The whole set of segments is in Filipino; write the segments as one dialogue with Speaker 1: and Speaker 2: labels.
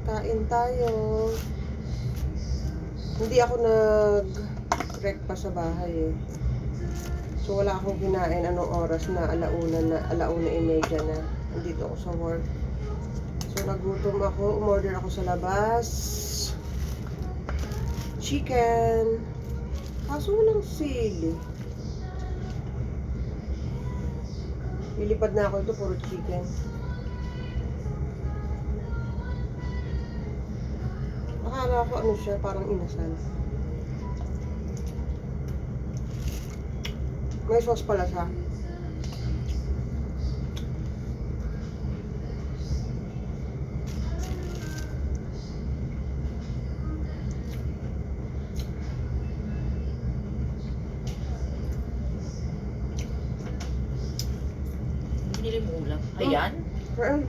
Speaker 1: Kain tayo. Hindi ako nag-breakfast sa bahay eh. So wala akong kinain anong oras na alauna imedya na. Nandito ako sa work. So nagutom ako, umorder ako sa labas. Chicken. Kaso walang sili. Lilipad na ako ito, puro chicken. Akala ko ano siya, parang inasal. May sauce pala siya.
Speaker 2: Binili mo ulam. Ayan?
Speaker 1: Ayan.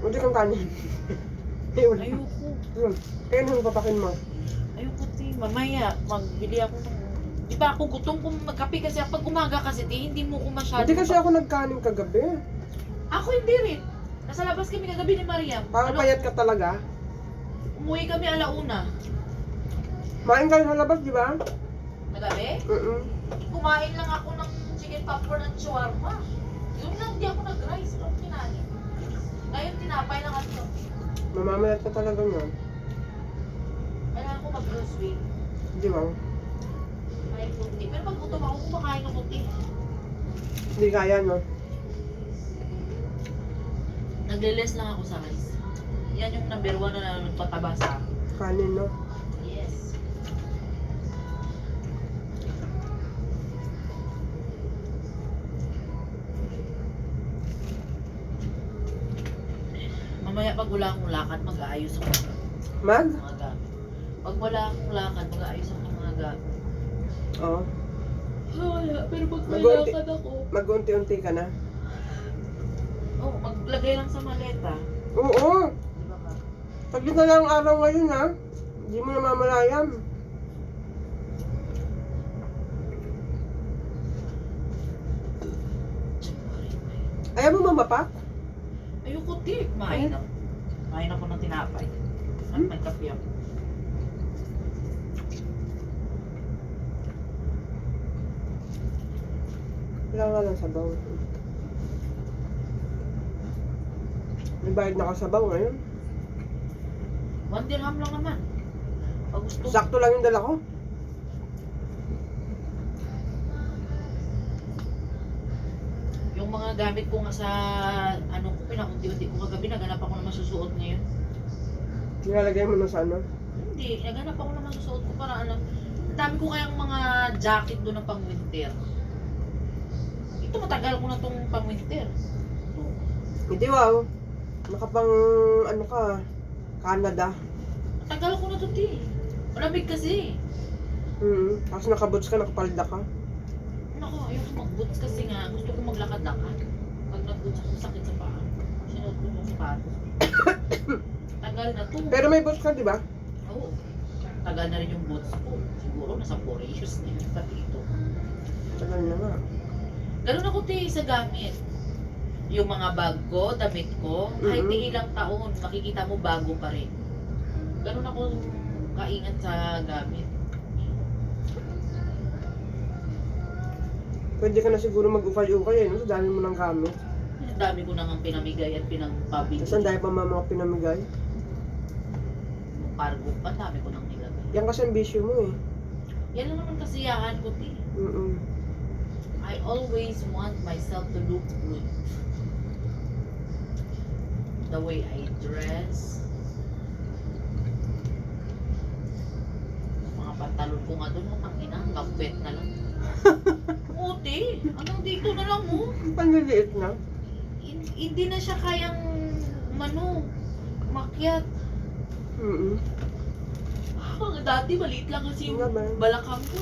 Speaker 1: Hindi kang kanin.
Speaker 2: Ayoko.
Speaker 1: Kaya nang papakin mo.
Speaker 2: Ayoko, ti. Mamaya, magbili ako ng... Di ba ako gutom kung magkape kasi pag umaga kasi, ti, hindi mo ko masyado...
Speaker 1: Hindi kasi ako nagkanin kagabi.
Speaker 2: Ako hindi rin. Nasa labas kami kagabi ni Mariam.
Speaker 1: Parang payat ka talaga.
Speaker 2: Umuwi kami alauna.
Speaker 1: Main ka sa labas, di ba?
Speaker 2: Nagabi? Kumain lang ako ng chicken popcorn at shawarma. Yun lang, di ako nag-rice. Ano kinain? Ngayon, tinapay lang ako.
Speaker 1: Mamamayat ka talaga nga.
Speaker 2: Kailangan ko mag-lose weight.
Speaker 1: Di ba?
Speaker 2: May puti. Pero pag gutom ako, kumakain ng puti.
Speaker 1: Hindi kaya, no?
Speaker 2: Nagle-less lang ako sa rice. Yan yung number 1 na nagpataba sa akin.
Speaker 1: Kanin, no?
Speaker 2: Yes. Mamaya pag wala akong lakad, mag-aayos ako ng
Speaker 1: Mag?
Speaker 2: mga gamit. Pag wala akong lakad, mag-aayos ako ng mga gamit.
Speaker 1: Oo.
Speaker 2: Wala, pero pag may
Speaker 1: Mag-unti-
Speaker 2: lakad ako,
Speaker 1: Mag-unti-unti ka na.
Speaker 2: maglagay lang sa maleta.
Speaker 1: Oo.
Speaker 2: Di ba ka?
Speaker 1: Saglit na lang ang araw ngayon, ha? Hindi mo namamalayam. Ayaw mo mamapak?
Speaker 2: Ayoko, ti. Kumain ako. Kumain ako ng tinapay. At may kape ako.
Speaker 1: Wala nga lang sabaw. May bayad na ako sabaw ngayon.
Speaker 2: 1 dirham lang naman. Pag gusto mo.
Speaker 1: Sakto lang yung dala ko.
Speaker 2: Yung mga gamit ko nga sa ano ko, pinakunti-unti ko kagabi, naganap ako na masusuot ngayon.
Speaker 1: Nilalagay mo na sa ano.
Speaker 2: Hindi, naganap ako na masusuot ko para ano. Ang dami ko kayang mga jacket doon ng pang-winter. Ito matagal ko na tong pang-winter.
Speaker 1: Hindi, wow. Nakapang ano ka, Canada.
Speaker 2: Matagal ko na to, ti. Malamig kasi.
Speaker 1: Tapos nakaboots ka, nakapalda ka.
Speaker 2: Nako, ayoko mag-boots kasi nga gusto ko maglakad-lakad. Pag nag-boots ako, sakit sa paa. Sinuot ko yung sapatos. Tagal na to.
Speaker 1: Pero may boots ka, di ba?
Speaker 2: Oo. Tagal na rin yung boots ko. Siguro nasa 4 years na yun pati ito.
Speaker 1: Tagal na nga.
Speaker 2: Ganun ako, ti, sa gamit. Yung mga bag ko, damit ko, kahit
Speaker 1: Mhm.
Speaker 2: ilang taon, makikita mo bago pa rin. Ganun ako kaingat sa gamit.
Speaker 1: Pwede ka na siguro mag-ukay-ukay, no? Sa dami mo ng gamit.
Speaker 2: Ang dami ko nang pinamigay at pinagpabili.
Speaker 1: Tapos ang dami pa mga pinamigay.
Speaker 2: Cargo pa, ang dami ko nang nilagay.
Speaker 1: Yan kasi ang bisyo mo eh.
Speaker 2: Yan lang naman kasiyahan ko, ti. I always want myself to look good. The way I dress. Mga pantalon ko nga doon, ang ina, hanggang pet na lang. Uti, hanggang dito na lang mo.
Speaker 1: Panliliit na.
Speaker 2: Hindi na siya kayang makyat. Dati maliit lang kasi yung
Speaker 1: Nga ba?
Speaker 2: balakang ko.